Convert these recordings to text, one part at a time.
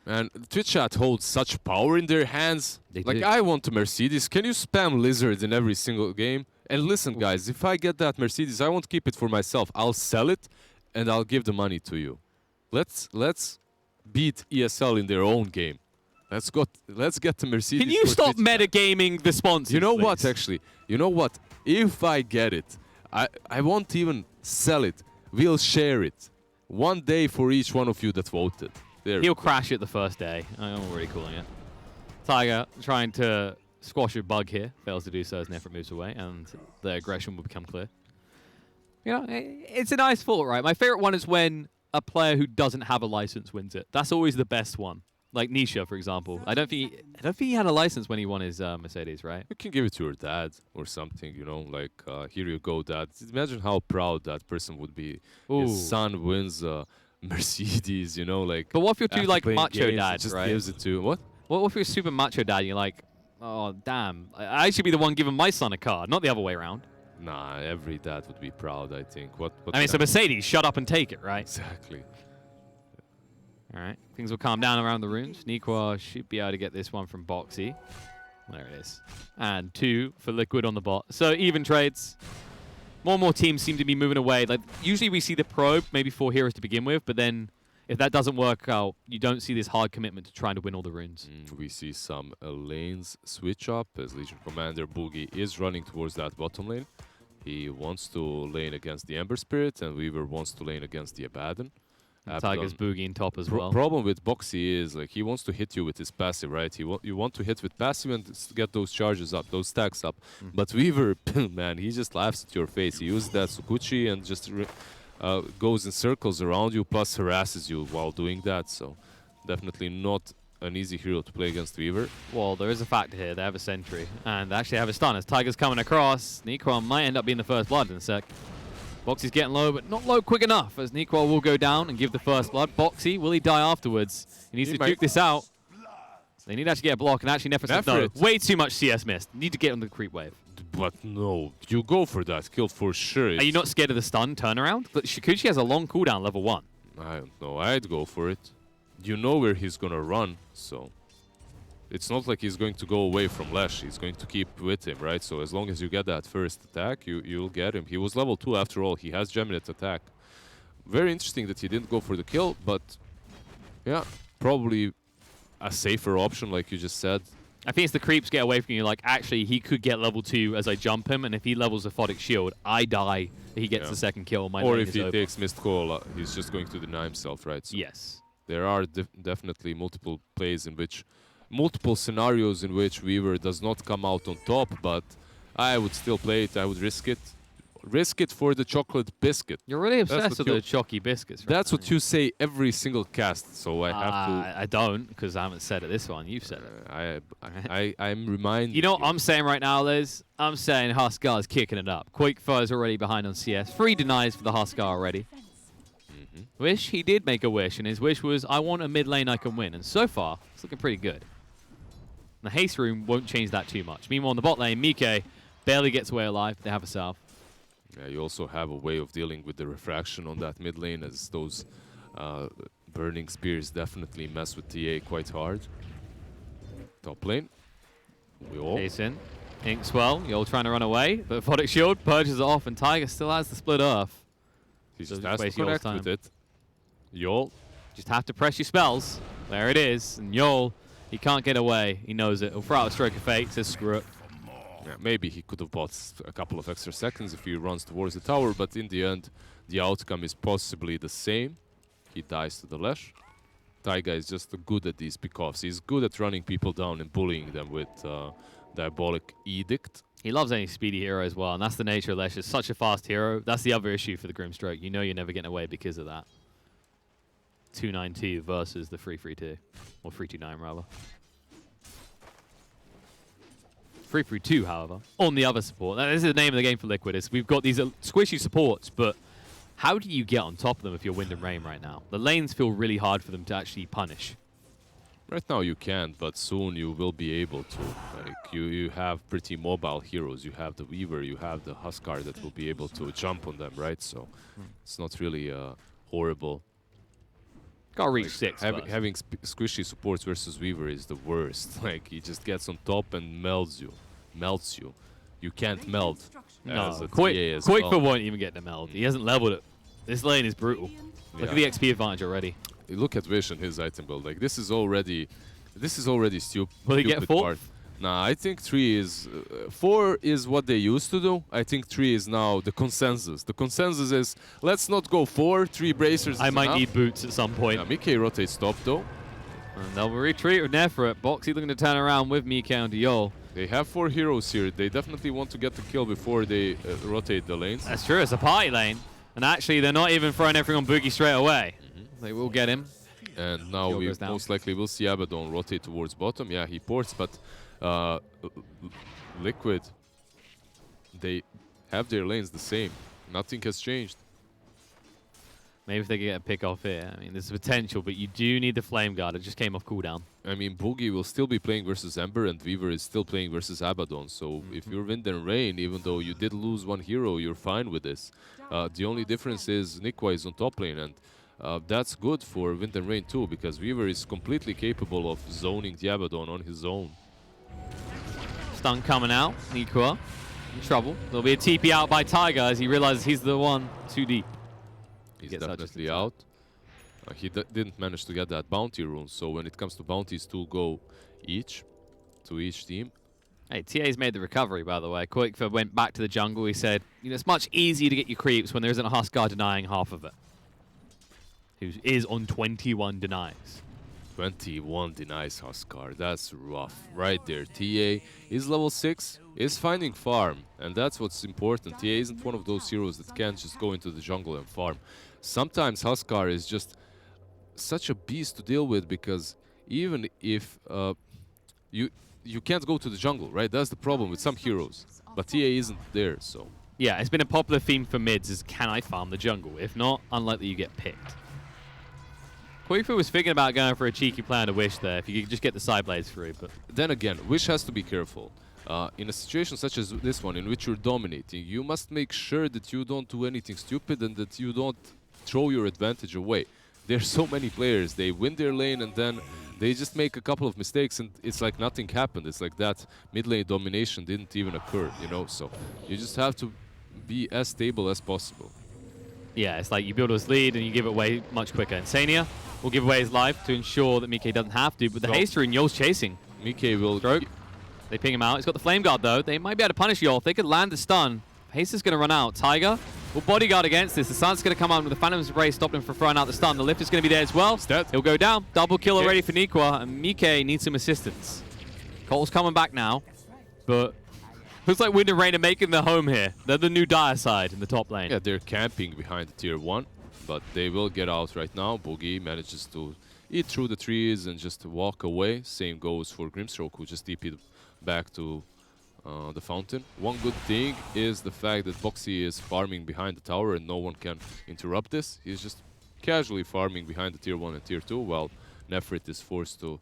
And Twitch chat holds such power in their hands. They Like, do. I want a Mercedes. Can you spam Lizard in every single game? And listen, guys, if I get that Mercedes, I won't keep it for myself. I'll sell it, and I'll give the money to you. Let's beat ESL in their own game. Let's get the Mercedes. Can you for stop Twitch chat. metagaming the sponsors, You know please? what, actually? You know what? If I get it, I won't even sell it. We'll share it. One day for each one of you that voted. There. He'll crash it the first day. I'm already calling it. Tiger trying to squash a bug here. Fails to do so as Nefrit moves away, and the aggression will become clear. You know, it's a nice thought, right? My favorite one is when a player who doesn't have a license wins it. That's always the best one. Like Nisha, for example. I don't think he had a license when he won his Mercedes, right? You can give it to your dad or something, you know, like, here you go, dad. Imagine how proud that person would be. Ooh. His son wins Mercedes, you know, like. But what if you're too after like playing macho games, dad, just right? gives it to what? What if you're super macho dad and you're like, oh, damn, I should be the one giving my son a car, not the other way around. Nah, every dad would be proud, I think. What I mean, so Mercedes, shut up and take it, right? Exactly. All right, things will calm down around the runes. Nikwa should be able to get this one from Boxy. There it is. And 2 for Liquid on the bot. So even trades. More and more teams seem to be moving away. Like usually we see the probe, maybe 4 heroes to begin with, but then if that doesn't work out, you don't see this hard commitment to trying to win all the runes. We see some lanes switch up as Legion Commander Boogie is running towards that bottom lane. He wants to lane against the Ember Spirit, and Weaver wants to lane against the Abaddon. And Tiger's Boogie in top as well. Problem with Boxy is like he wants to hit you with his passive, right? You want to hit with passive and get those charges up, those stacks up. But Weaver, man, he just laughs at your face. He uses that Sukuchi and just goes in circles around you, plus harasses you while doing that. So definitely not an easy hero to play against Weaver. Well, there is a factor here. They have a sentry, and they actually have a stun. As Tiger's coming across, Nikwa might end up being the first blood in a sec. Boxy's getting low, but not low quick enough, as Nikwa will go down and give the first blood. Boxy, will he die afterwards? He needs to duke this out. They need to actually get a block, and actually Nefrit says no. Way too much CS missed. Need to get on the creep wave. But no, you go for that kill for sure. Are you not scared of the stun turnaround? But Shikuchi has a long cooldown, level 1. I don't know. I'd go for it. You know where he's gonna run, so it's not like he's going to go away from Lash. He's going to keep with him, right? So as long as you get that first attack, you'll get him. He was level 2 after all. He has Geminate attack. Very interesting that he didn't go for the kill, but yeah, probably a safer option, like you just said. I think it's the creeps get away from you. Like, actually, he could get level 2 as I jump him, and if he levels a Photic Shield, I die. He gets the second kill. My or lane if is he over. takes missed call, he's just going to deny himself, right? So Yes. there are definitely multiple plays in which, multiple scenarios in which Weaver does not come out on top, but I would still play it. I would risk it. Risk it for the chocolate biscuit. You're really obsessed with the chalky biscuits. Right That's now. what you say every single cast, so I have to... I don't, because I haven't said it this one. You've said it. I'm reminding You know what I'm saying right now, Liz? I'm saying Huskar kicking it up. Quakefire is already behind on CS. 3 denies for the Huskar already. Wish, he did make a wish, and his wish was, I want a mid lane I can win. And so far, it's looking pretty good. The haste room won't change that too much. Meanwhile, in the bot lane, Mike barely gets away alive. They have a salve. Yeah, you also have a way of dealing with the refraction on that mid lane, as those burning spears definitely mess with TA quite hard. Top lane. Yol. Chase in. Inkswell, Yol trying to run away, but Photic Shield purges it off, and Tiger still has the split earth. He So just just has to waste Yol's connect time. with it. Yol. Just have to press your spells. There it is. And Yol, he can't get away. He knows it. He'll throw out a Stroke of Fate, says screw it. Yeah, maybe he could have bought a couple of extra seconds if he runs towards the tower, but in the end, the outcome is possibly the same. He dies to the Lash. Taiga is just good at these pickoffs. He's good at running people down and bullying them with Diabolic Edict. He loves any speedy hero as well, and that's the nature of Lesh. Is such a fast hero. That's the other issue for the Grimstroke. You know you're never getting away because of that. 292 versus the 332. Or 329, rather. 332, however, on the other support. Now, this is the name of the game for Liquid. Is we've got these squishy supports, but how do you get on top of them if you're Wind and Rain right now? The lanes feel really hard for them to actually punish. Right now you can't, but soon you will be able to. Like you have pretty mobile heroes. You have the Weaver, you have the Huskar that will be able to jump on them, right? So it's not really horrible. Gotta reach 6 first. Having squishy supports versus Weaver is the worst. Like, he just gets on top and melts you. You can't melt. As a TA as Quickfoot well. won't even get the meld. He hasn't leveled it. This lane is brutal. Look at the XP advantage already. Look at Vish and his item build. Like, this is already stupid. Will he get 4th? Part. Nah, I think 3 is 4 is what they used to do. I think 3 is now the consensus. The consensus is let's not go 4, 3 bracers. I might enough. need boots at some point. Yeah, Mickey rotates top though. And they'll retreat with Nefret. Boxy looking to turn around with Mika and Diol. They have 4 heroes here. They definitely want to get the kill before they rotate the lanes. That's true. It's a party lane. And actually, they're not even throwing everything on Boogie straight away. They will get him. And now we most likely will see Abaddon rotate towards bottom. Yeah, he ports, but Liquid, they have their lanes the same. Nothing has changed. Maybe if they can get a pick off here. I mean, there's potential, but you do need the Flame Guard. It just came off cooldown. I mean, Boogie will still be playing versus Ember, and Weaver is still playing versus Abaddon. So if you're Wind and Rain, even though you did lose 1 hero, you're fine with this. The only difference is Nikwa is on top lane, and that's good for Wind and Rain too, because Weaver is completely capable of zoning the Abaddon on his own. Stun coming out. Nikwa in trouble. There'll be a TP out by Tiger as he realizes he's the one too deep. He's definitely out. He didn't manage to get that bounty rune, so when it comes to bounties, 2 go each to each team. Hey, TA's made the recovery, by the way. Quickfoot went back to the jungle. He said, you know, it's much easier to get your creeps when there isn't a Huskar denying half of it. Who is on 21 denies. 21 denies Huskar. That's rough right there. TA is level 6, is finding farm, and that's what's important. TA isn't one of those heroes that can't just go into the jungle and farm. Sometimes Huskar is just such a beast to deal with, because even if you can't go to the jungle, right? That's the problem with some heroes, but TA isn't there, so. Yeah, it's been a popular theme for mids is, can I farm the jungle? If not, unlikely you get picked. Quickfoot was thinking about going for a cheeky plan to Wish there, if you could just get the side blades through, but... Then again, Wish has to be careful. In a situation such as this one, in which you're dominating, you must make sure that you don't do anything stupid and that you don't throw your advantage away. There are so many players, they win their lane and then they just make a couple of mistakes and it's like nothing happened. It's like that mid lane domination didn't even occur, you know? So you just have to be as stable as possible. Yeah, it's like you build his lead and you give it away much quicker. Insania will give away his life to ensure that Mike doesn't have to, but the haste rune, Yol's chasing. Mike will... Stroke. They ping him out. He's got the Flame Guard, though. They might be able to punish Yol. If they could land the stun, haste is going to run out. Tiger will bodyguard against this. The Sun's going to come out with the Phantom's Ray, stop him from throwing out the stun. The lift is going to be there as well. He'll go down. Double kill already for Nikwa, and Mike needs some assistance. Cole's coming back now, but looks like Wind and Rain are making their home here. They're the new dire side in the top lane. Yeah, they're camping behind the tier 1, but they will get out right now. Boogie manages to eat through the trees and just walk away. Same goes for Grimstroke, who just TP'd back to the fountain. One good thing is the fact that Boxy is farming behind the tower and no one can interrupt this. He's just casually farming behind the tier 1 and tier 2, while Nefrit is forced to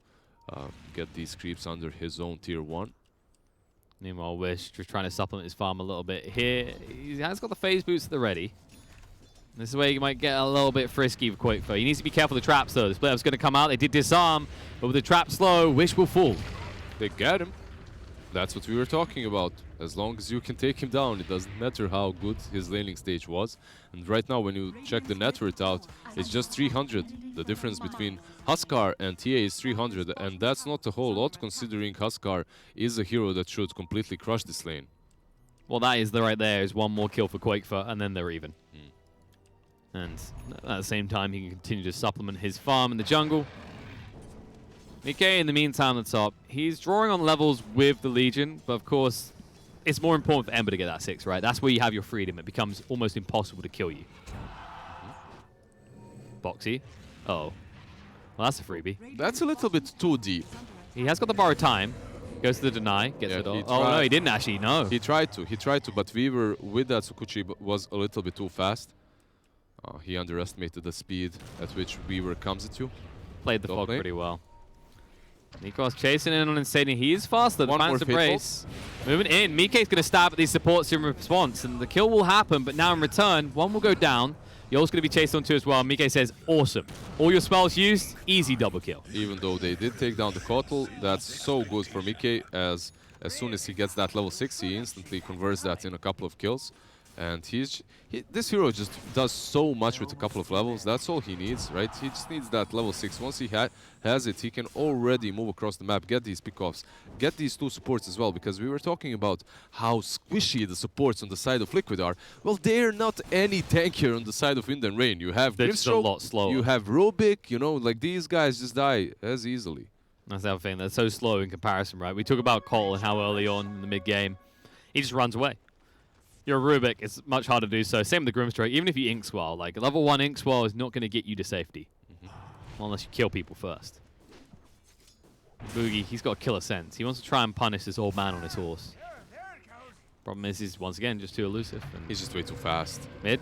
get these creeps under his own tier 1. Meanwhile, Wish just trying to supplement his farm a little bit here. He has got the phase boots at the ready. This is where you might get a little bit frisky with Quickfoot. He needs to be careful of the traps, though. This player's going to come out. They did disarm, but with the trap slow, Wish will fall. They get him. That's what we were talking about. As long as you can take him down, it doesn't matter how good his laning stage was. And right now, when you check the net worth out, it's just 300. The difference between Huskar and TA is 300, and that's not a whole lot, considering Huskar is a hero that should completely crush this lane. Well, that is right there. Is one more kill for Quickfoot, and then they're even. And at the same time, he can continue to supplement his farm in the jungle. Mike, in the meantime, on the top, he's drawing on levels with the Legion, but of course, it's more important for Ember to get that 6, right? That's where you have your freedom. It becomes almost impossible to kill you. Boxy. Uh-oh. Well, that's a freebie. That's a little bit too deep. He has got the borrowed time. Goes to the deny. Gets it all. Oh, no, he didn't actually. No. He tried to, but Weaver with that Tsukuchi was a little bit too fast. He underestimated the speed at which Weaver comes at you. Played the fog pretty well. Nico's chasing in on Insania. He is faster. The Phantom's Embrace. Moving in. Mike's going to stab at these supports in response, and the kill will happen, but now in return, one will go down. Yol's going to be chased on too as well. Mike says, awesome. All your spells used, easy double kill. Even though they did take down the Kotal, that's so good for Mike, as soon as he gets that level 6, he instantly converts that in a couple of kills. And this hero just does so much with a couple of levels. That's all he needs, right? He just needs that level 6. Once he has it, he can already move across the map, get these pickoffs, get these 2 supports as well, because we were talking about how squishy the supports on the side of Liquid are. Well, they're not any tankier on the side of Wind and Rain. You have They're just a lot slower. you have Rubik, you know, like these guys just die as easily. That's the other thing. They're so slow in comparison, right? We talk about Cole and how early on in the mid-game, he just runs away. You're a Rubik, it's much harder to do so. Same with the Grimstroke. Even if you Ink Swell, like level 1 Ink Swell is not going to get you to safety. Unless you kill people first. Boogie, he's got a killer sense. He wants to try and punish this old man on his horse. Problem is, he's once again just too elusive. And He's just way too fast. mid,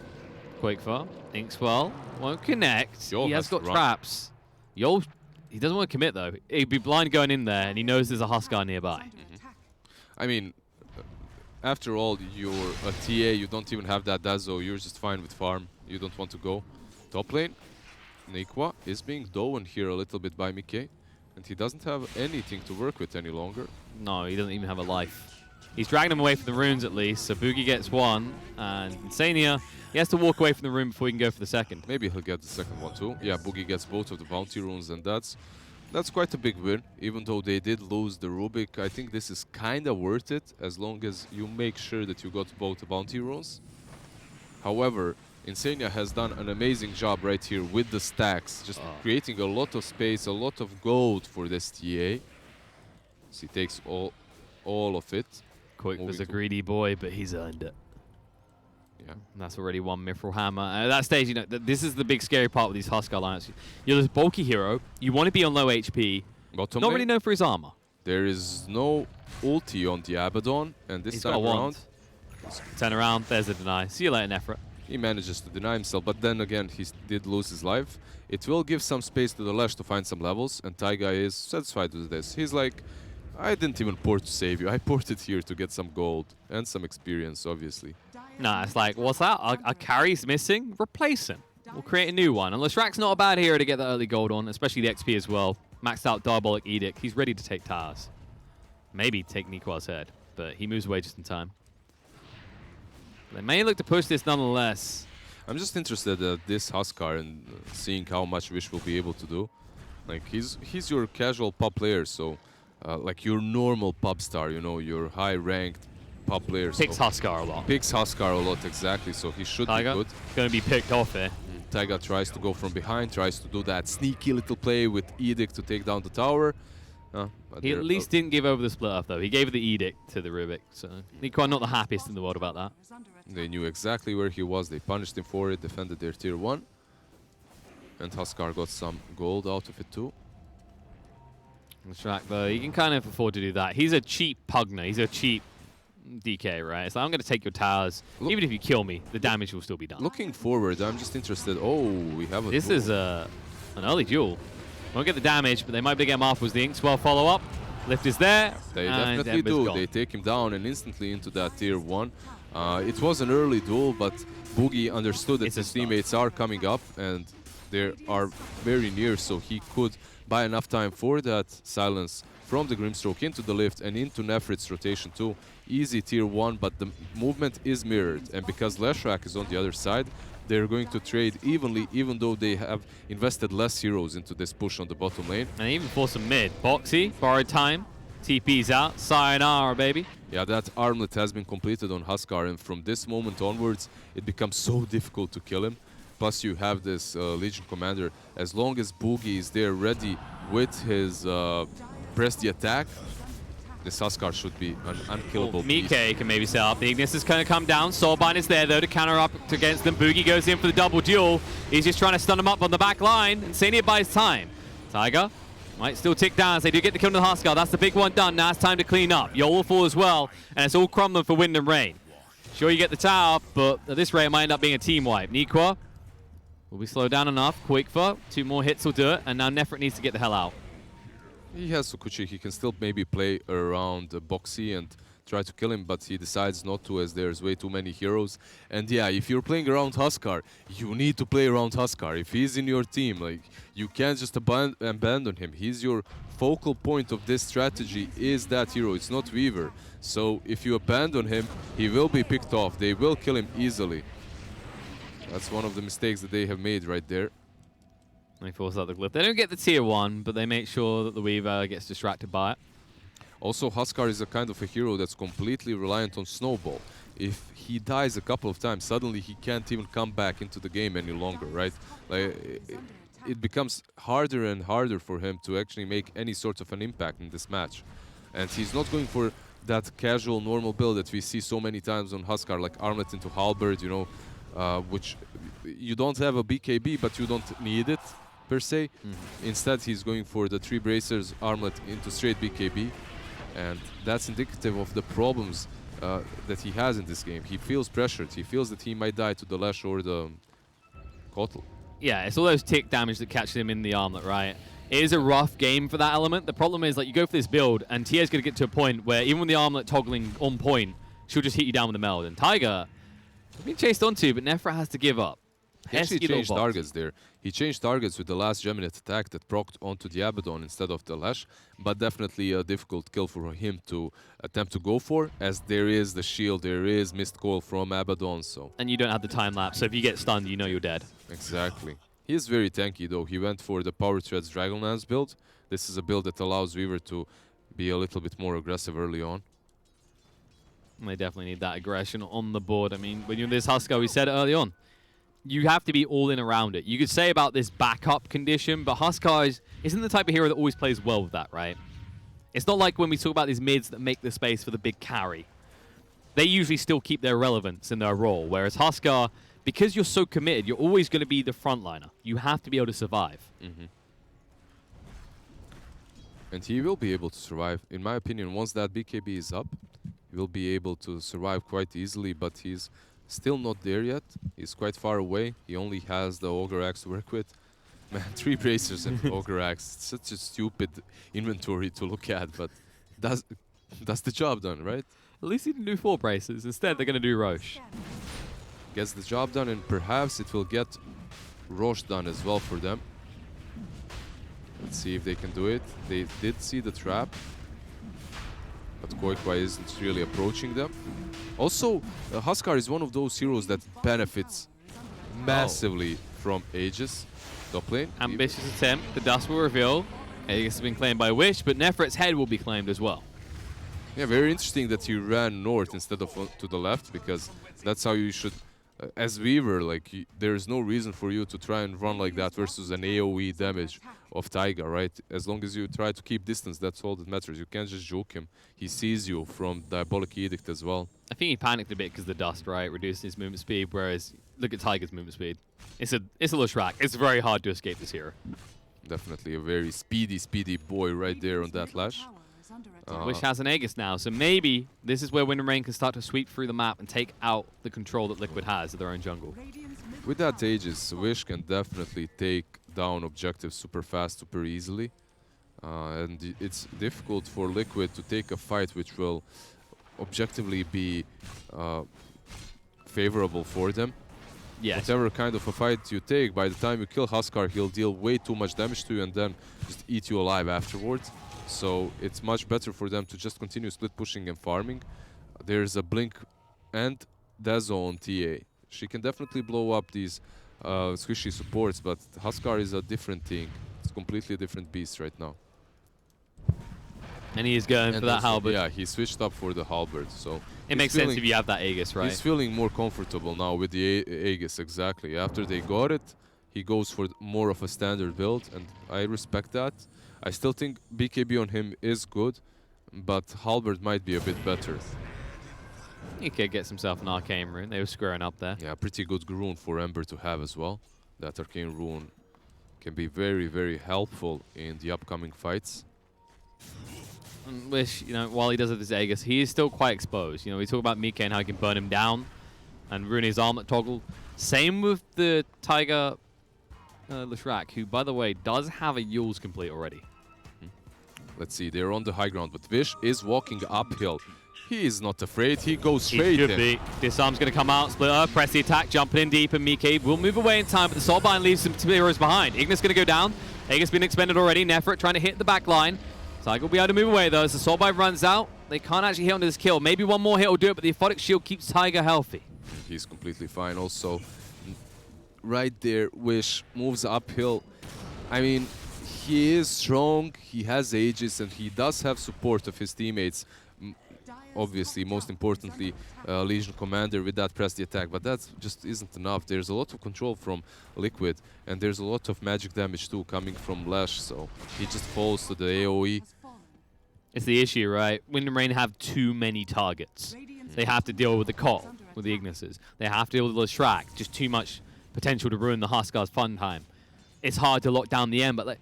Quake Fire, Ink Swell, won't connect. Yol He has has got to run. traps. Yol, he doesn't want to commit though. He'd be blind going in there, and he knows there's a Huskar nearby. I mean, after all, you're a TA, you don't even have that Dazo, you're just fine with farm. You don't want to go. Top lane, Nikwa is being downed here a little bit by Mike, and he doesn't have anything to work with any longer. No, he doesn't even have a life. He's dragging him away from the runes at least, so Boogie gets one, and Insania, he has to walk away from the rune before he can go for the second. Maybe he'll get the second one too. Yeah, Boogie gets both of the bounty runes, and that's quite a big win. Even though they did lose the Rubik, I think this is kind of worth it, as long as you make sure that you got both the bounty runes. However, Insania has done an amazing job right here with the stacks, just creating a lot of space, a lot of gold for this TA. So he takes all of it. Quick was Moving a to- greedy boy, but he's earned it. Yeah. And that's already one Mithril Hammer. At that stage, you know, this is the big scary part with these Huskar lineups. You're this bulky hero. You want to be on low HP. Bottom Not lane, really known for his armor. there is no ulti on the Abaddon, and this He's got a time wand. around, Turn around. There's a deny. See you later, Nefret. he manages to deny himself, but then again, he did lose his life. It will give some space to the Lash to find some levels, and Taiga is satisfied with this. He's like, I didn't even port to save you. I ported here to get some gold and some experience, obviously. Nah, it's like, what's that? Our carry's missing? Replace him. We'll create a new one. And Leshrak's not a bad hero to get the early gold on, especially the XP as well. Maxed out Diabolic Edict. He's ready to take towers. Maybe take Nikwa's head, but he moves away just in time. They may look to push this nonetheless. I'm just interested at this Huskar and seeing how much Wish will be able to do. Like, he's your casual pub player, so like your normal pub star, you know, your high-ranked pub player. Picks so Huskar a lot. picks Huskar a lot, exactly, so he should be Tiger good. going to be picked off here. Taiga tries to go from behind, tries to do that sneaky little play with Edict to take down the tower. But He they're- at least didn't give over the split up, though. He gave the Edict to the Rubik, so Nikwa not the happiest in the world about that. They knew exactly where he was, they punished him for it, defended their tier 1. And Huskar got some gold out of it too. Leshrak, though, he can kind of afford to do that. He's a cheap Pugner. He's a cheap DK, right? So I'm going to take your towers. Look- Even if you kill me, the damage will still be done. Looking forward, I'm just interested. Oh, we have a This duel. is an early duel. Won't get the damage, but they might be able to get him off with the Inkswell follow-up. Lift is there. They and definitely Ember's do. gone. They take him down and instantly into that tier 1. It was an early duel, but Boogie understood that It's a his start. teammates are coming up and they are very near, so he could buy enough time for that silence from the Grimstroke into the lift and into Nefrit's rotation too. Easy tier 1, but the movement is mirrored, and because Leshrak is on the other side, they're going to trade evenly, even though they have invested less heroes into this push on the bottom lane. And even for some mid. Boxy, borrowed time. TP's out. Sayonara, baby. Yeah, that armlet has been completed on Huskar, and from this moment onwards, it becomes so difficult to kill him. Plus, you have this Legion Commander. As long as Boogie is there ready with his press the attack, this Huskar should be an unkillable beast. Mike can maybe set up. The Ignis is going to come down. Soulbind is there, though, to counter up against them. Boogie goes in for the double duel. He's just trying to stun him up on the back line. Insania buys time. Tiger might still tick down as they do get the kill on the Huskar. That's the big one done. Now it's time to clean up. Yol will fall as well, and it's all crumbling for Wind and Rain. Sure, you get the tower, but at this rate, it might end up being a team wipe. Nikwa will be slowed down enough. Quickfoot, 2 more hits will do it, and now Nefret needs to get the hell out. He has Sukuchi, he can still maybe play around Boxy and try to kill him, but he decides not to as there's way too many heroes. And yeah, if you're playing around Huskar, you need to play around Huskar. If he's in your team, like, you can't just abandon him. He's your focal point of this strategy, is that hero. It's not Weaver. So if you abandon him, he will be picked off. They will kill him easily. That's one of the mistakes that they have made right there. They force out the glyph. They don't get the tier 1, but they make sure that the Weaver gets distracted by it. Also, Huskar is a kind of a hero that's completely reliant on Snowball. If he dies a couple of times, suddenly he can't even come back into the game any longer, right? Like, it becomes harder and harder for him to actually make any sort of an impact in this match. And he's not going for that casual, normal build that we see so many times on Huskar, like Armlet into Halberd, you know, which you don't have a BKB, but you don't need it, per se. Instead, he's going for the 3 bracers, Armlet into straight BKB. And that's indicative of the problems that he has in this game. He feels pressured. He feels that he might die to the Lash or the Kotl. Yeah, it's all those tick damage that catches him in the armlet, right? It is a rough game for that element. The problem is, like, you go for this build, and Tia's going to get to a point where even with the armlet toggling on point, she'll just hit you down with the meld. And Tiger, being chased onto, but Nefra has to give up. He actually changed targets there. He changed targets with the last Geminate attack that procced onto the Abaddon instead of the Lash, but definitely a difficult kill for him to attempt to go for, as there is the shield, there is Mist Coil from Abaddon, so... And you don't have the time lapse, so if you get stunned, you know you're dead. Exactly. He is very tanky, though. He went for the Power Threads Dragonlance build. This is a build that allows Weaver to be a little bit more aggressive early on. And they definitely need that aggression on the board. I mean, when you're in this Huskar, we said it early on, you have to be all in around it. You could say about this backup condition, but Huskar isn't the type of hero that always plays well with that, right? It's not like when we talk about these mids that make the space for the big carry. They usually still keep their relevance in their role, whereas Huskar, because you're so committed, you're always going to be the frontliner. You have to be able to survive. And he will be able to survive. In my opinion, once that BKB is up, he will be able to survive quite easily, but he's still not there yet. He's quite far away. He only has the Ogre Axe to work with. Man, 3 bracers and Ogre Axe. It's such a stupid inventory to look at, but that's the job done, right? At least he didn't do 4 braces. Instead, they're going to do Roche. Gets the job done, and perhaps it will get Roche done as well for them. Let's see if they can do it. They did see the trap, but Koikwa isn't really approaching them. Also, Huskar is one of those heroes that benefits massively from Aegis top lane. Ambitious attempt. The dust will reveal. Aegis has been claimed by Wish, but Nefret's head will be claimed as well. Yeah, very interesting that he ran north instead of to the left, because that's how you should... as Weaver, like, there is no reason for you to try and run like that versus an AoE damage of Taiga, right? As long as you try to keep distance, that's all that matters. You can't just juke him. He sees you from Diabolic Edict as well. I think he panicked a bit because the dust, right, reducing his movement speed, whereas look at Tiger's movement speed. It's a Leshrac. It's very hard to escape this hero. Definitely a very speedy boy right there on that Lash. Wish has an Aegis now, so maybe this is where Wind and Rain can start to sweep through the map and take out the control that Liquid has of their own jungle. With that Aegis, Wish can definitely take down objectives super fast, super easily. And it's difficult for Liquid to take a fight which will objectively be favorable for them. Yes. Whatever kind of a fight you take, by the time you kill Huskar, he'll deal way too much damage to you and then just eat you alive afterwards. So it's much better for them to just continue split pushing and farming. There's a Blink and Dazzle on TA. She can definitely blow up these squishy supports, but Huskar is a different thing. It's completely different beast right now. And he is going for that halberd. Yeah, he switched up for the halberd, so... It makes sense if you have that Aegis, right? He's feeling more comfortable now with the Aegis, exactly. After they got it, he goes for more of a standard build, and I respect that. I still think BKB on him is good, but halberd might be a bit better. He could get himself an Arcane Rune. They were squaring up there. Yeah, pretty good rune for Ember to have as well. That Arcane Rune can be very helpful in the upcoming fights. And Wish, you know, while he does have his Aegis, he is still quite exposed. You know, we talk about Mike and how he can burn him down and ruin his armlet toggle. Same with the Tiger Leshrac, who, by the way, does have a Yule's complete already. Let's see, they're on the high ground, but Vish is walking uphill. He is not afraid. He goes He straight should in. be. Disarm's going to come out, Splitter, press the attack, jumping in deep, and Mike will move away in time, but the Soulbind leaves some heroes behind. Ignis going to go down. Aegis been expended already. Nefrit trying to hit the back line. Tiger will be able to move away, though, as the Soulbind runs out. They can't actually hit onto this kill. Maybe one more hit will do it, but the Aphotic Shield keeps Tiger healthy. He's completely fine. Also, right there, Wish moves uphill. I mean, he is strong, he has Aegis, and he does have support of his teammates. Obviously, most importantly, Legion Commander with that press the attack, but that just isn't enough. There's a lot of control from Liquid, and there's a lot of magic damage too coming from Lash, so he just falls to the AoE. It's the issue, right? Wind and Rain have too many targets. They have to deal with the Call, with the Ignises. They have to deal with the Shrag. Just too much potential to ruin the Huskar's fun time. It's hard to lock down the end, but like,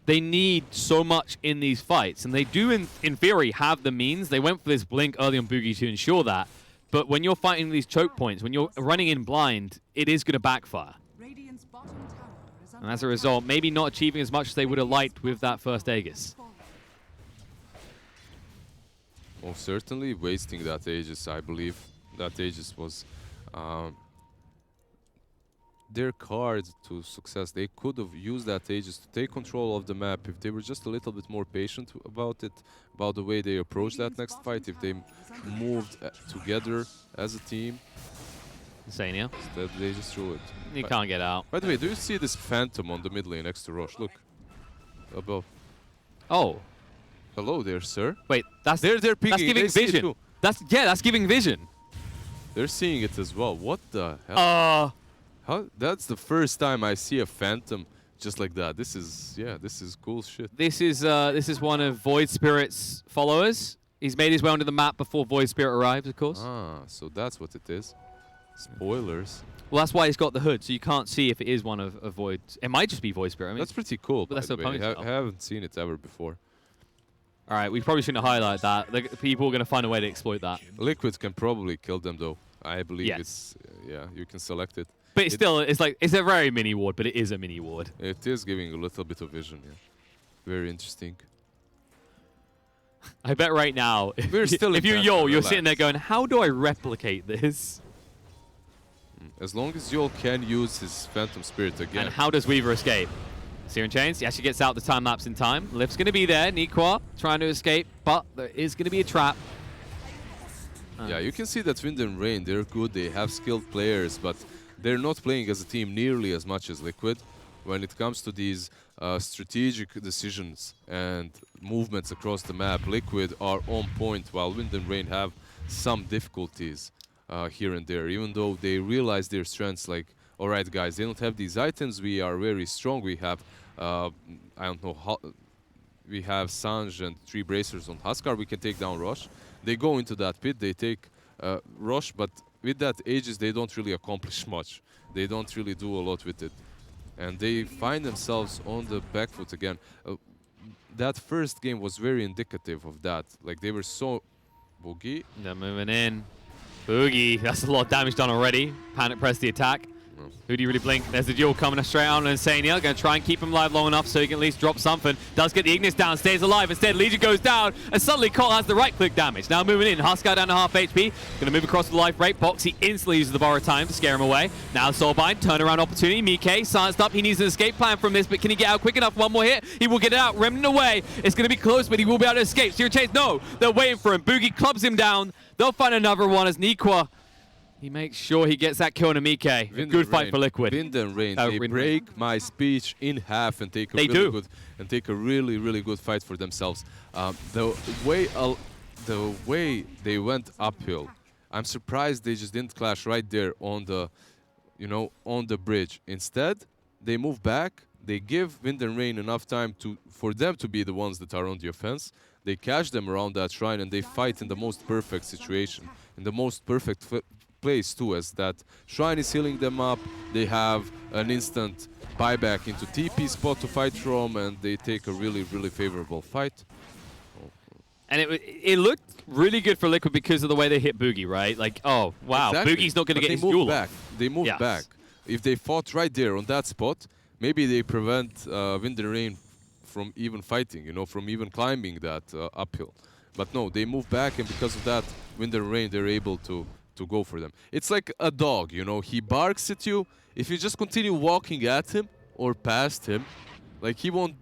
they need so much in these fights, and they do, in theory, have the means. They went for this blink early on Boogie to ensure that, but when you're fighting these choke points, when you're running in blind, it is going to backfire. And as a result, maybe not achieving as much as they would have liked with that first Aegis. Well, certainly wasting that Aegis, I believe. That Aegis was their card to success. They could have used that Aegis to take control of the map if they were just a little bit more patient about it, about the way they approached that next fight, if they moved together as a team. Insania. Instead, they just threw it. You can't get out. By the way, do you see this Phantom on the mid lane next to Roche? Look. Above. Oh. Hello there, sir. Wait, that's They're picking. that's giving vision. That's giving vision. They're seeing it as well. What the hell? That's the first time I see a Phantom just like that. This is cool shit. This is one of Void Spirit's followers. He's made his way onto the map before Void Spirit arrives, of course. Ah, so that's what it is. Spoilers. Well, that's why he's got the hood, so you can't see if it is one of Void. It might just be Void Spirit. I mean, That's pretty cool. but that's by the way. opponent's I haven't seen it ever before. all right, we probably shouldn't highlight that. The people are going to find a way to exploit that. Liquid can probably kill them though. I believe Yes. it's you can select it. But it's still, it's a very mini ward, but it is a mini ward. It is giving a little bit of vision. Yeah, very interesting. I bet right now, We're still if in you're Phantom, Yol, you're sitting there relax. going, how do I replicate this? As long as Yol can use his Phantom Spirit again. And how does Weaver escape? Searing Chains, he actually gets out the time lapse in time. Lift's going to be there. Nikwa trying to escape, but there is going to be a trap. Yeah, you can see that Wind and Rain, they're good, they have skilled players, but they're not playing as a team nearly as much as Liquid. When it comes to these strategic decisions and movements across the map, Liquid are on point, while Wind and Rain have some difficulties here and there, even though they realize their strengths, like, all right, guys, they don't have these items, we are very strong, we have, I don't know, we have Sanj and 3 bracers on Huskar, we can take down Roche. They go into that pit, they take Roche, but with that Aegis, they don't really accomplish much. They don't really do a lot with it. And they find themselves on the back foot again. That first game was very indicative of that. Like, they were so... Boogie. They're moving in. Boogie, that's a lot of damage done already. Panic press the attack. Who do you really blink? There's the duel coming straight out on Insania. Going to try and keep him alive long enough so he can at least drop something. Does get the Ignis down, stays alive. Instead, Legion goes down, and suddenly Cole has the right-click damage. Now moving in, Huskar down to half HP. Going to move across the life break. Box, he instantly uses the borrow time to scare him away. Now Soulbind, turnaround opportunity. Mike, silenced up. He needs an escape plan from this, but can he get out quick enough? One more hit. He will get it out. Remnant away. It's going to be close, but he will be able to escape. Searing Chains, no. They're waiting for him. Boogie clubs him down. They'll find another one as Nikwa. He makes sure he gets that kill on Mike. A good fight for Liquid. Wind and Rain, they break my speech in half and take a really good fight for themselves. The way they went uphill, I'm surprised they just didn't clash right there on the, on the bridge. Instead, they move back. They give Wind and Rain enough time for them to be the ones that are on the offense. They catch them around that shrine and they fight in the most perfect situation, in the most perfect place too, as that shrine is healing them up. They have an instant buyback into TP spot to fight from, and they take a really favorable fight. And it looked really good for Liquid because of the way they hit Boogie, right? Like, oh, wow, exactly. Boogie's not going to get his duel duel back. They moved back. If they fought right there on that spot, maybe they prevent Wind and Rain from even fighting, from even climbing that uphill. But no, they move back, and because of that, Wind and Rain, they're able to go for them. It's like a dog, you know, he barks at you. If you just continue walking at him or past him, like he won't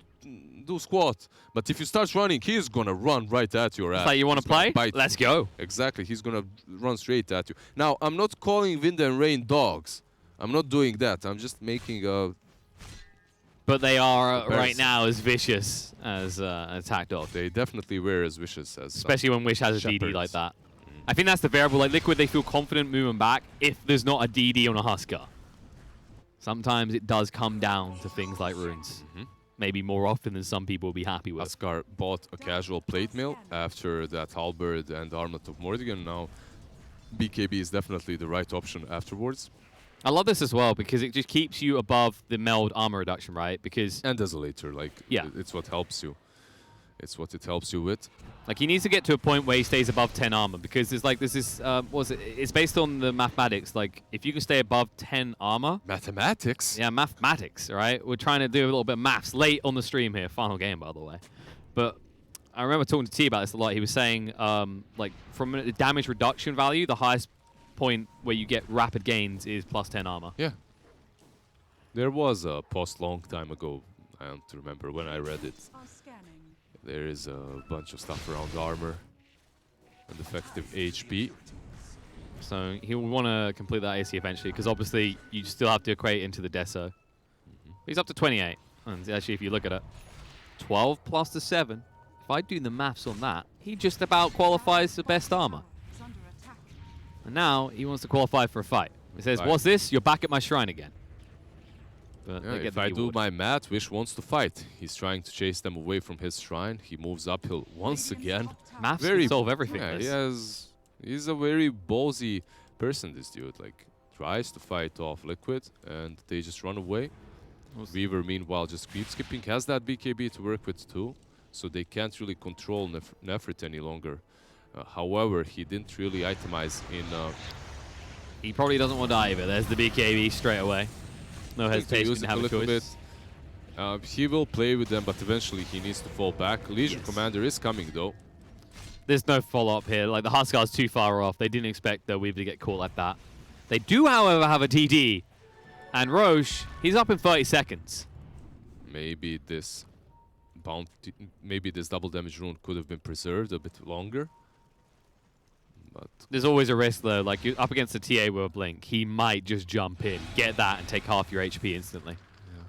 do squat. But if you start running, he's gonna run right at your ass. It's like, you want to play? Let's go. Exactly, he's gonna run straight at you. Now, I'm not calling Wind and Rain dogs. I'm not doing that. I'm just making a... But they are right now as vicious as an attack dog. They definitely were as vicious as... Especially when Wish has a DD like that. I think that's the variable. Like Liquid, they feel confident moving back if there's not a DD on a Husker. Sometimes it does come down to things like runes. Maybe more often than some people will be happy with. Husker bought a casual plate mail after that Halberd and Armlet of Mordigan. Now, BKB is definitely the right option afterwards. I love this as well because it just keeps you above the meld armor reduction, right? Because and Desolator, like, it's what helps you. It's what it helps you with. Like, he needs to get to a point where he stays above 10 armor because there's like, this is, it's based on the mathematics. Like, if you can stay above 10 armor. Mathematics? Yeah, mathematics, right? We're trying to do a little bit of maths late on the stream here. Final game, by the way. But I remember talking to T about this a lot. He was saying, like, from a damage reduction value, the highest point where you get rapid gains is plus 10 armor. Yeah. There was a post long time ago. I don't remember when I read it. There is a bunch of stuff around armor and effective HP. So he'll want to complete that AC eventually, because obviously you still have to equate into the Deso. He's up to 28. And actually, if you look at it, 12 plus the 7. If I do the maths on that, he just about qualifies the best armor. And now he wants to qualify for a fight. He says, what's this? You're back at my shrine again. But yeah, if I do my math, Wish wants to fight. He's trying to chase them away from his shrine. He moves uphill once again. Maths can solve everything. Yeah, he's a very ballsy person, this dude. Like, tries to fight off Liquid, and they just run away. Weaver, meanwhile, just creep skipping. Has that BKB to work with too, so they can't really control Nefrit any longer. However, he didn't really itemize in... he probably doesn't want to either. There's the BKB straight away. No hesitation to have a choice. He will play with them, but eventually he needs to fall back. Legion Commander is coming, though. There's no follow-up here. Like, the Huskar's too far off. They didn't expect the Weaver to get caught like that. They do, however, have a DD. And Roche, he's up in 30 seconds. Maybe this double damage rune could have been preserved a bit longer. But there's always a risk, though. Like, you're up against the TA with a blink. He might just jump in, get that, and take half your HP instantly. Yeah.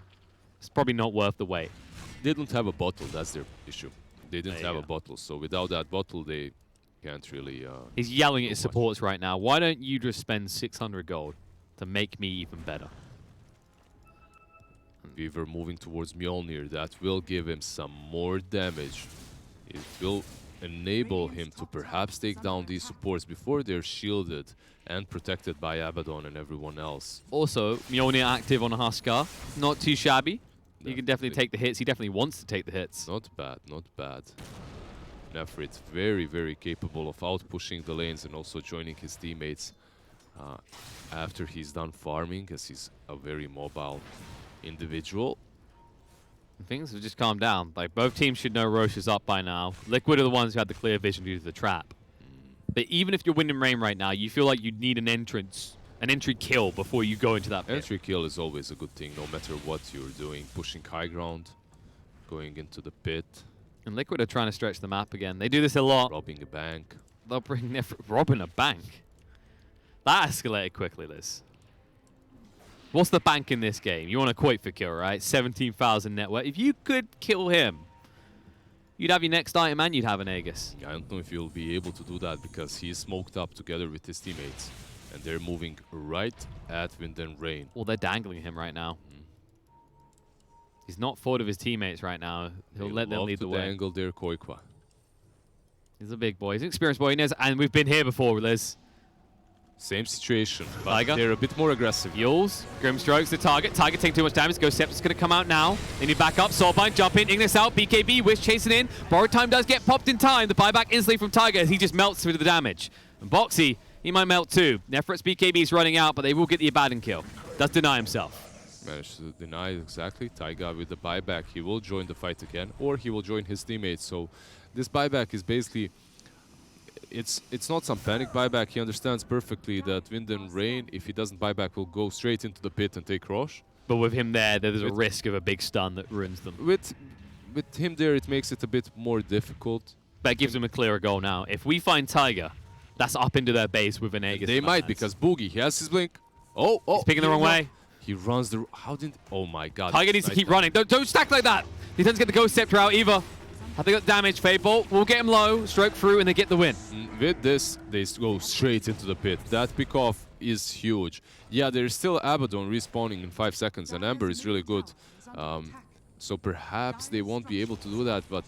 It's probably not worth the wait. They don't have a bottle. That's their issue. They didn't have a bottle. So without that bottle, they can't really... He's yelling at his supports right now. Why don't you just spend 600 gold to make me even better? Weaver moving towards Mjolnir. That will give him some more damage. It will enable him to perhaps take down these supports before they're shielded and protected by Abaddon and everyone else. Also, Mjolnir active on a Huskar. Not too shabby. He can definitely take the hits. He definitely wants to take the hits. Not bad, not bad. Nefrit very, very capable of out-pushing the lanes and also joining his teammates after he's done farming, as he's a very mobile individual. Things have just calmed down. Like, both teams should know Roche is up by now. Liquid are the ones who had the clear vision due to the trap. But even if you're winning Rain right now, you feel like you need an entry kill before you go into that pit. Entry kill is always a good thing, no matter what you're doing. Pushing high ground, going into the pit. And Liquid are trying to stretch the map again. They do this a lot. Robbing a bank. They'll bring Nefrit robbing a bank. That escalated quickly, Liz. What's the bank in this game? You want a quote for kill, right? 17,000 net worth. If you could kill him, you'd have your next item and you'd have an Aegis. I don't know if you'll be able to do that because he's smoked up together with his teammates. And they're moving right at Wind and Rain. Well, they're dangling him right now. He's not thought of his teammates right now. He'll let them lead the way. Dangle their Koikwa. He's a big boy. He's an experienced boy. And we've been here before, Liz. Same situation, but Tiger. They're a bit more aggressive. Yules, Grimstrokes the target. Tiger taking too much damage. Ghost Scepter's going to come out now. They need back up. Soulbind, jump in. Ignis out. BKB, Wish chasing in. Borrowed Time does get popped in time. The buyback instantly from Tiger as he just melts through the damage. And Boxy, he might melt too. Nefrit's BKB is running out, but they will get the Abaddon kill. Does deny himself. Managed to deny exactly. Taiga with the buyback. He will join the fight again, or he will join his teammates. So this buyback is basically it's not some panic buyback. He understands perfectly that Wind and Rain, if he doesn't buy back, will go straight into the pit and take Roche. But with him there's a risk of a big stun that ruins them. With him there, it makes it a bit more difficult. But it gives him a clearer goal now. If we find Tiger, that's up into their base with an Aegis. They might, because Boogie, he has his blink. Oh, he's picking the wrong way. He runs the... How did... Oh my god. Tiger needs to keep running. Don't stack like that. He doesn't get the Ghost Scepter out either. Have they got damage? Fade Bolt will get him low, stroke through, and they get the win. With this, they go straight into the pit. That pickoff is huge. Yeah, there's still Abaddon respawning in 5 seconds, and Ember is really good. So perhaps they won't be able to do that, but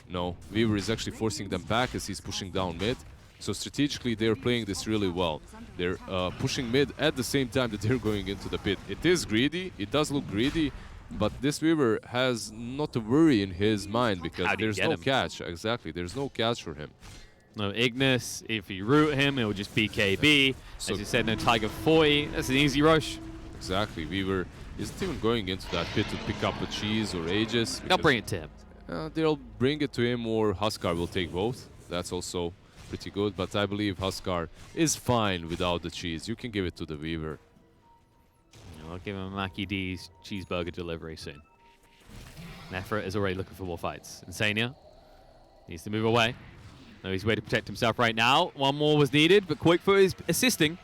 no. Weaver is actually forcing them back as he's pushing down mid. So strategically, they're playing this really well. They're pushing mid at the same time that they're going into the pit. It is greedy. It does look greedy. But this Weaver has not a worry in his mind because there's no catch. Exactly, there's no catch for him. No Ignis. If you root him, it will just be KB. So as you said, no Tiger 40. That's an easy rush. Exactly. Weaver isn't even going into that pit to pick up a cheese or Aegis. They'll bring it to him. They'll bring it to him, or Huskar will take both. That's also pretty good. But I believe Huskar is fine without the cheese. You can give it to the Weaver. I'll give him a Mackie D's cheeseburger delivery soon. Nefret is already looking for more fights. Insania needs to move away. No, he's way to protect himself right now. One more was needed, but Quakefoot is assisting.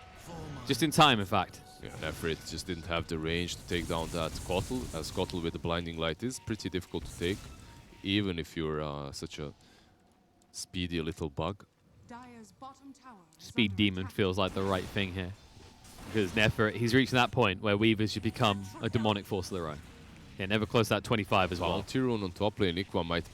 Just in time, in fact. Yeah, Nefret just didn't have the range to take down that Kotl, as Kotl with the Blinding Light is pretty difficult to take, even if you're such a speedy little bug. Speed Demon feels like the right thing here. Because Nefret, he's reaching that point where Weavers should become a demonic force of their own. Yeah, never close that 25 as well. Tyrone on top lane, Ikwa might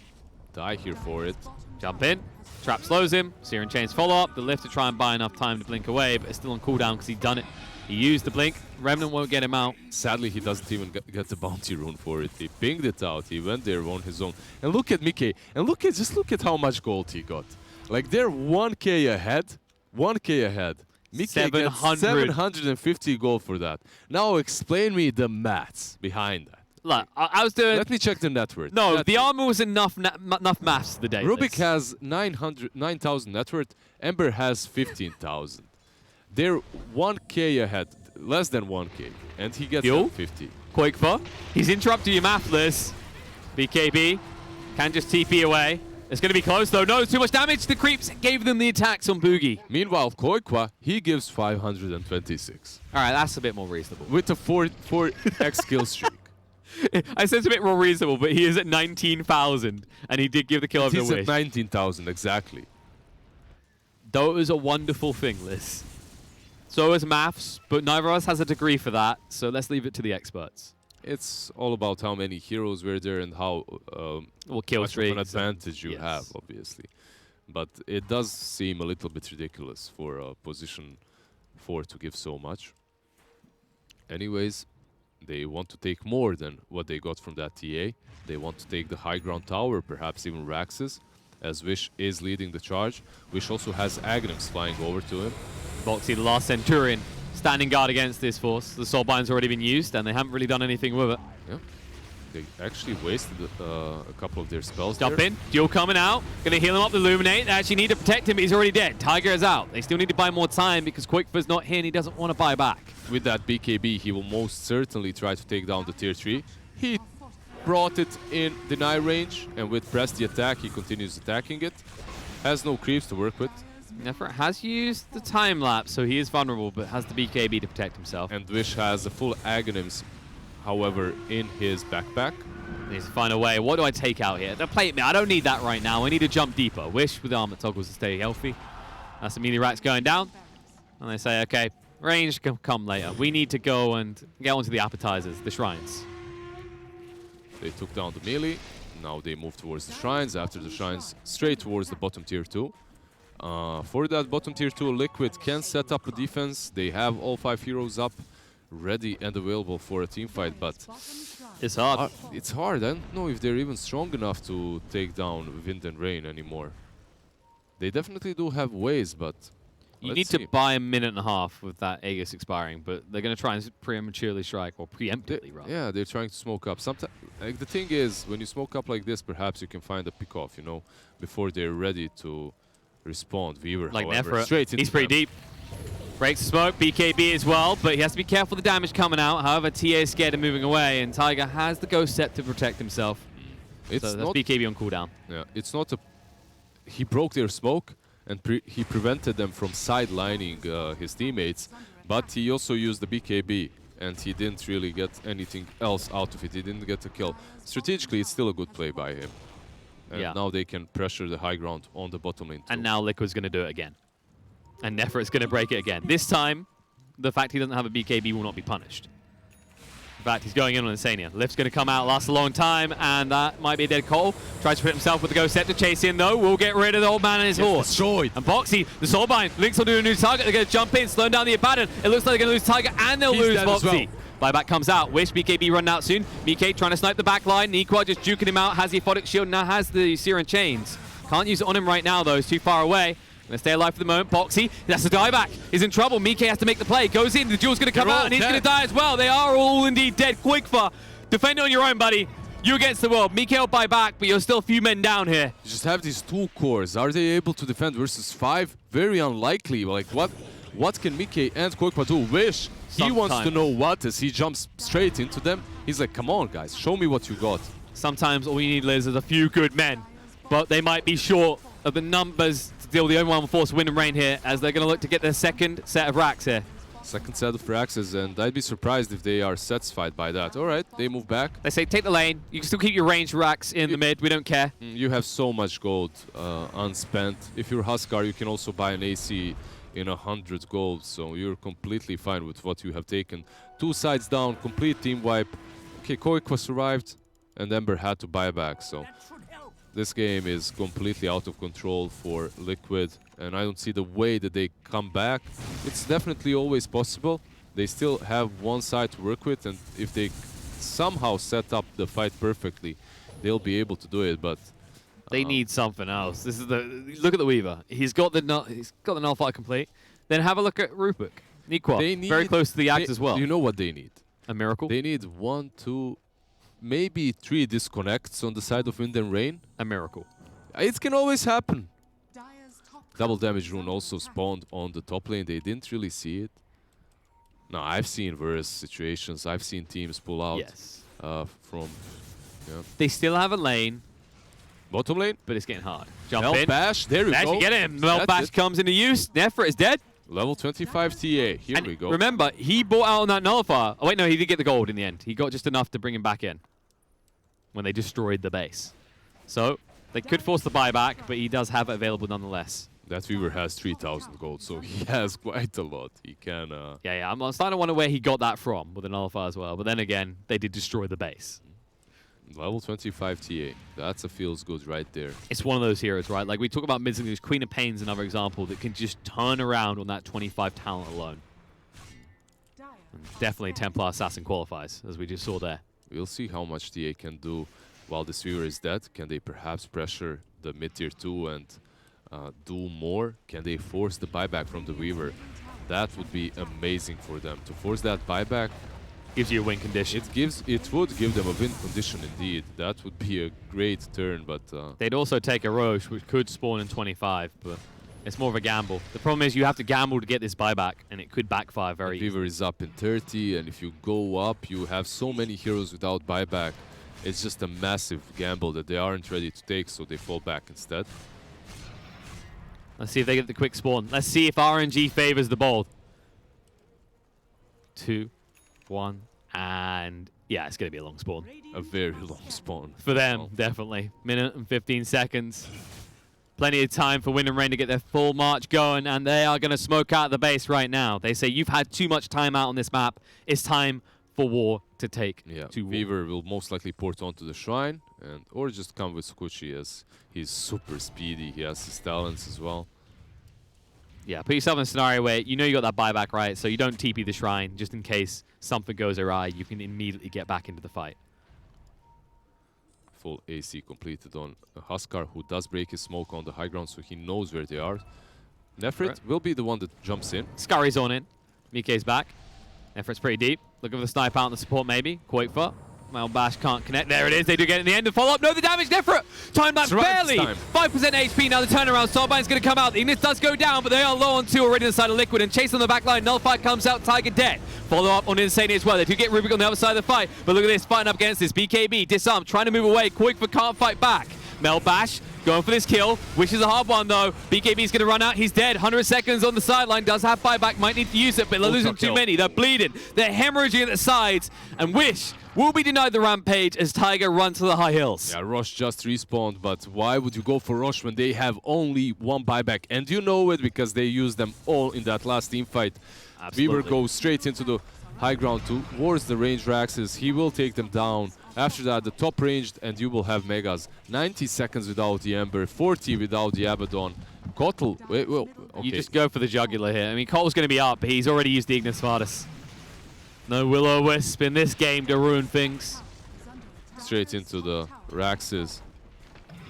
die here for it. Jump in, trap slows him, Searing Chains follow up, the lift to try and buy enough time to blink away, but it's still on cooldown because he's done it. He used the blink, Remnant won't get him out. Sadly, he doesn't even get the bounty rune for it. He pinged it out, he went there on his own. And look at Mickey, and just look at how much gold he got. Like they're 1k ahead, 1k ahead. Mickey gets 750 gold for that. Now explain me the maths behind that. Look, I was doing... Let me check the net worth. No, the armor was enough maths the day. Rubik has 9,000 net worth. Ember has 15,000. They're 1k ahead, less than 1k, and he gets 50. Quakefoot, he's interrupting your math list. BKB can just TP away. It's going to be close, though. No, too much damage. The creeps gave them the attacks on Boogie. Meanwhile, Koikwa, he gives 526. All right, that's a bit more reasonable. With a 4x kill streak. I said it's a bit more reasonable, but he is at 19,000, and he did give the kill of the wish. He's at 19,000, exactly. Though it was a wonderful thing, Liz. So is maths, but neither of us has a degree for that, so let's leave it to the experts. It's all about how many heroes were there and how kill much of an advantage you have, obviously. But it does seem a little bit ridiculous for a position 4 to give so much. Anyways, they want to take more than what they got from that TA. They want to take the high ground tower, perhaps even Raxus, as Wish is leading the charge. Wish also has Aghanim's flying over to him. Boxy, the last Centurion, standing guard against this force. The Soul Bind's already been used, and they haven't really done anything with it. Yeah, they actually wasted a couple of their spells. Jump in, Duel coming out, gonna heal him up, Illuminate. They actually need to protect him, but he's already dead. Tiger is out. They still need to buy more time because Quakefoot's not here and he doesn't want to buy back. With that BKB, he will most certainly try to take down the tier 3. He brought it in deny range, and with press the attack, he continues attacking it. Has no creeps to work with. Nefret has used the time lapse, so he is vulnerable, but has the BKB to protect himself. And Wish has a full Aghanims, however, in his backpack. He needs to find a way. What do I take out here? The plate me. I don't need that right now. I need to jump deeper. Wish with armor toggles to stay healthy. That's the melee racks going down. And they say, okay, range can come later. We need to go and get onto the appetizers, the shrines. They took down the melee. Now they move towards the shrines. After the shrines, straight towards the bottom tier 2. For that bottom tier 2, Liquid can set up a defense. They have all 5 heroes up, ready and available for a team fight, but it's hard. It's hard. I don't know if they're even strong enough to take down Wind and Rain anymore. They definitely do have ways, but you need to buy a minute and a half with that Aegis expiring, but they're going to try and prematurely strike, or preemptively, rather. Yeah, they're trying to smoke up. Sometimes, like, the thing is, when you smoke up like this, perhaps you can find a pick-off, you know, before they're ready to respond. Weaver, Like however, Nefra, straight into he's pretty them. deep. Breaks the smoke, BKB as well, but he has to be careful of the damage coming out. However, TA is scared of moving away, and Tiger has the ghost set to protect himself. It's So that's not BKB on cooldown. Yeah, it's not a. He broke their smoke and he prevented them from sidelining his teammates, but he also used the BKB and he didn't really get anything else out of it. He didn't get a kill. Strategically, it's still a good play by him. And Yeah. now they can pressure the high ground on the bottom lane too. And now Liquid's going to do it again. And Nefra is going to break it again. This time, the fact he doesn't have a BKB will not be punished. In fact, he's going in on Insania. Lift's going to come out, last a long time, and that might be a dead call. Tries to put himself with the ghost set to chase in, though. We'll get rid of the old man and his horse. Destroyed. And Boxy, the Soulbind, Link's onto a new target. They're going to jump in, slowing down the Abaddon. It looks like they're going to lose Tiger, and they'll He's lose dead as Boxy. Buyback comes out. Wish BKB running out soon. BK trying to snipe the back line. Nikwa just juking him out. Has the Aphotic Shield, now has the Siren Chains. Can't use it on him right now, though. He's too far away. Gonna stay alive for the moment. Boxy, that's a dieback. He's in trouble. Mike has to make the play. Goes in. The Jewel's gonna come They're out, all and he's dead. gonna die as well. They are all indeed dead. Quickfur, defend on your own, buddy. You against the world. Mike will buy back, but you're still a few men down here. You just have these 2 cores. Are they able to defend versus 5? Very unlikely. Like what can Mike and Koikpa do? Wish. He wants to Sometimes. know what as he jumps straight into them. He's like, come on, guys, show me what you got. Sometimes all you need, Liz, is a few good men, but they might be short of the numbers to deal with the only one force win and reign here, as they're going to look to get their second set of racks here. Second set of Raxes, and I'd be surprised if they are satisfied by that. All right, they move back. They say take the lane. You can still keep your range racks in the mid. We don't care. You have so much gold unspent. If you're Huskar, you can also buy an AC in 100 gold, so you're completely fine with what you have taken. 2 sides down, complete team wipe. Okay, Koikwa survived, and Ember had to buy back, so this game is completely out of control for Liquid, and I don't see the way that they come back. It's definitely always possible. They still have one side to work with, and if they somehow set up the fight perfectly, they'll be able to do it, but They need something else. This is the look at the Weaver. He's got the null fight complete. Then have a look at Rupik. Nikwa, very close to the axe as well. You know what they need? A miracle. They need 1, 2, maybe 3 disconnects on the side of Wind and Rain. A miracle. It can always happen. Double damage rune also spawned on the top lane. They didn't really see it. No, I've seen worse situations. I've seen teams pull out Yes. from They still have a lane, bottom lane. but it's getting hard. Jump Melt in. bash. There we There go. you get him. Melt That's bash it. comes into use. Nefra is dead. Level 25 TA. Here And we go. remember, he bought out on that nullifier. Oh, wait, no, he did get the gold in the end. He got just enough to bring him back in when they destroyed the base. So they could force the buyback, but he does have it available nonetheless. That Weaver has 3,000 gold, so he has quite a lot. He can. Yeah, I'm starting to wonder where he got that from with the nullifier as well. But then again, they did destroy the base. Level 25 TA. That's a feels good right there. It's one of those heroes, right? Like we talk about Mizzling's Queen of Pain's another example that can just turn around on that 25 talent alone. And definitely Templar Assassin qualifies, as we just saw there. We'll see how much TA can do while this Weaver is dead. Can they perhaps pressure the mid-tier 2 and do more? Can they force the buyback from the Weaver? That would be amazing for them. To force that buyback, Gives you a win condition. it would give them a win condition indeed. That would be a great turn, but They'd also take a Roche, which could spawn in 25, but it's more of a gamble. The problem is you have to gamble to get this buyback, and it could backfire very easily. Weaver is up in 30, and if you go up, you have so many heroes without buyback. It's just a massive gamble that they aren't ready to take, so they fall back instead. Let's see if they get the quick spawn. Let's see if RNG favors the bold. 2, 1, and yeah, it's going to be a long spawn. A very long spawn. For them, Well, definitely. Minute and 15 seconds. Plenty of time for Wind and Rain to get their full march going, and they are going to smoke out the base right now. They say, you've had too much time out on this map. It's time for war to take yeah, to war. Weaver will most likely port onto the shrine, and or just come with Skuchi as he's super speedy. He has his talents as well. Yeah, put yourself in a scenario where you know you got that buyback, right? So you don't TP the shrine, just in case something goes awry, you can immediately get back into the fight. Full AC completed on Huskar, who does break his smoke on the high ground, so he knows where they are. Nefrit Right. will be the one that jumps in. Scurry's on in. Mike's back. Nefrit's pretty deep. Looking for the snipe out on the support, maybe. Quakefoot. Well, Bash can't connect. There it is. They do get it in the end. The follow-up. No, the damage different. Time lapse barely. 5% HP. Now the turnaround. Starbine's going to come out. The Ignis does go down, but they are low on 2 already inside of Liquid. And Chase on the back line. Nullify comes out. Tiger dead. Follow-up on Insane as well. They do get Rubik on the other side of the fight. But look at this. Fighting up against this. BKB disarmed. Trying to move away. Quick for can't fight back. Mel Bash going for this kill. Wish is a hard one though. BKB's going to run out. He's dead. 100 seconds on the sideline. Does have buyback. Might need to use it, but they're losing too many. They're bleeding. They're hemorrhaging at the sides. And Wish will be denied the rampage as Tiger runs to the high hills. Yeah, Rosh just respawned, but why would you go for Rosh when they have only 1 buyback? And you know it because they used them all in that last team fight. Weaver goes straight into the high ground towards the ranged Raxes. He will take them down. After that, the top ranged, and you will have Megas. 90 seconds without the Ember, 40 without the Abaddon. Kotl, well, okay. You just go for the jugular here. I mean, Cole's going to be up, but he's already used the Ignis Varus. No Will-O-Wisp in this game to ruin things. Straight into the Raxes.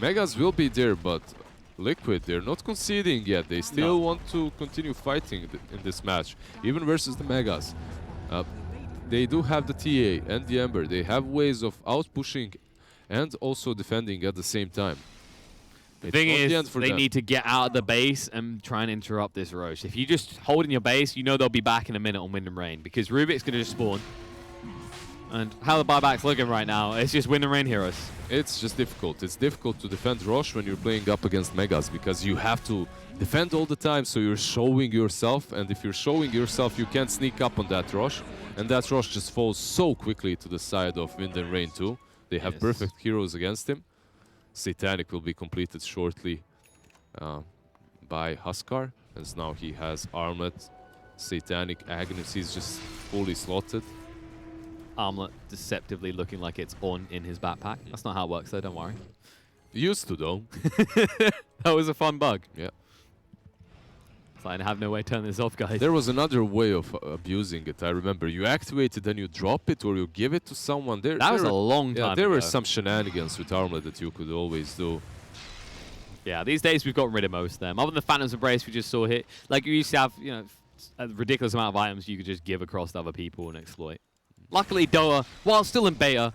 Megas will be there, but Liquid, they're not conceding yet. They still want to continue fighting in this match, even versus the Megas. They do have the TA and the Ember. They have ways of out-pushing and also defending at the same time. The thing is, they need to get out of the base and try and interrupt this Roche. If you just hold in your base, you know they'll be back in a minute on Wind and Rain because Rubik's going to just spawn. And how the buyback's looking right now, it's just Wind and Rain heroes. It's just difficult. It's difficult to defend Roche when you're playing up against Megas because you have to defend all the time, so you're showing yourself, and if you're showing yourself, you can't sneak up on that Roche, and that Roche just falls so quickly to the side of Wind and Rain too. They have perfect heroes against him. Satanic will be completed shortly by Huskar, as now he has Armlet, Satanic, Agnes, he's just fully slotted. Armlet deceptively looking like it's on in his backpack. That's not how it works though, don't worry. Used to though. That was a fun bug. Yeah. So I have no way to turn this off, guys. There was another way of abusing it. I remember you activate it, then you drop it, or you give it to someone. That was a long time there ago. were some shenanigans with Armlet that you could always do. Yeah, these days we've gotten rid of most of them. Other than the Phantom's Embrace we just saw hit. Like you used to have, you know, a ridiculous amount of items you could just give across to other people and exploit. Luckily, Doa, while still in beta,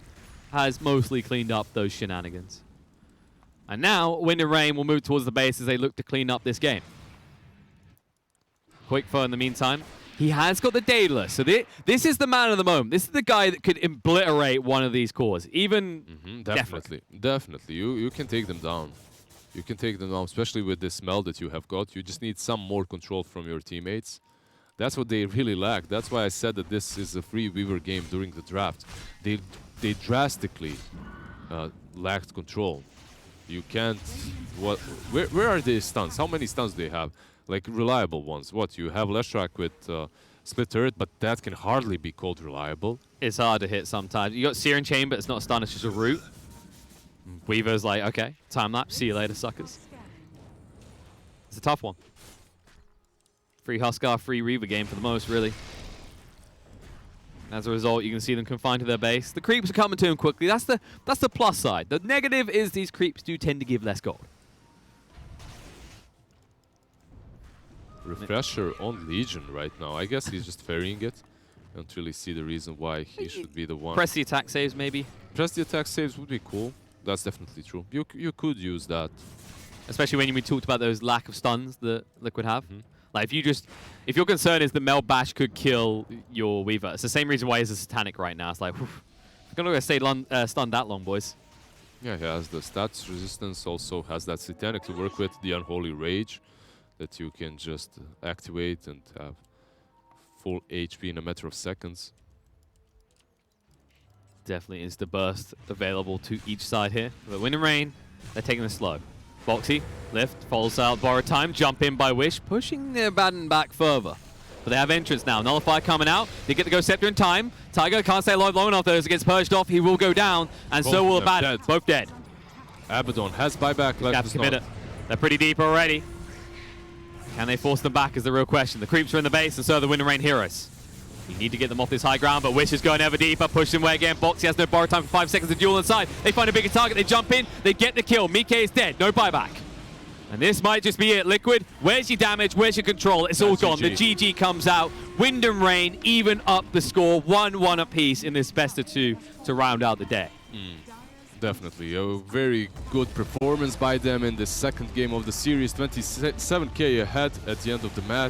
has mostly cleaned up those shenanigans. And now, Wind and Rain will move towards the base as they look to clean up this game. Quick Foe in the meantime. He has got the Daedalus, so this is the man of the moment. This is the guy that could obliterate one of these cores, even definitely. You can take them down. You can take them down, especially with this smell that you have got. You just need some more control from your teammates. That's what they really lack. That's why I said that this is a free Weaver game during the draft. They drastically lacked control. You can't... Where are the stuns? How many stuns do they have? Like reliable ones. What, you have Leshrak with split turret, but that can hardly be called reliable. It's hard to hit sometimes. You got Searing Chain, but it's not a stun, it's just a root. Weaver's like, okay, time lapse, see you later, suckers. It's a tough one. Free Huskar, free Reaver game for the most, really. As a result, you can see them confined to their base. The creeps are coming to them quickly. That's the plus side. The negative is these creeps do tend to give less gold. Refresher on Legion right now. I guess he's just ferrying it. I don't really see the reason why he should be the one. Press the attack saves, maybe? Press the attack saves would be cool. That's definitely true. You could use that. Especially when we talked about those lack of stuns that Liquid have. Like if your concern is that Mel Bash could kill your Weaver, it's the same reason why he's a Satanic right now. It's like, we're gonna stay stunned that long, boys. Yeah, he has the stats resistance, also has that Satanic to work with, the Unholy Rage that you can just activate and have full HP in a matter of seconds. Definitely is the burst available to each side here. But Wind and Rain, they're taking it slow. Boxy, lift, falls out, borrow time, jump in by Wish, pushing the Abaddon back further. But they have entrance now. Nullify coming out. They get to go Scepter in time. Tiger can't stay alive long enough though as it gets purged off. He will go down, and so will Abaddon. Both dead. Abaddon has buyback. They're pretty deep already. Can they force them back is the real question. The creeps are in the base, and so are the Wind and Rain heroes. You need to get them off this high ground, but Wish is going ever deeper, push them away again. Boxy has no borrow time for 5 seconds to duel inside. They find a bigger target, they jump in, they get the kill. Mike is dead, no buyback. And this might just be it. Liquid, where's your damage? Where's your control? It's all That's gone. The GG. GG comes out. Wind and Rain even up the score. 1-1 apiece in this best of 2 to round out the day. Definitely. A very good performance by them in the second game of the series. 27k ahead at the end of the match.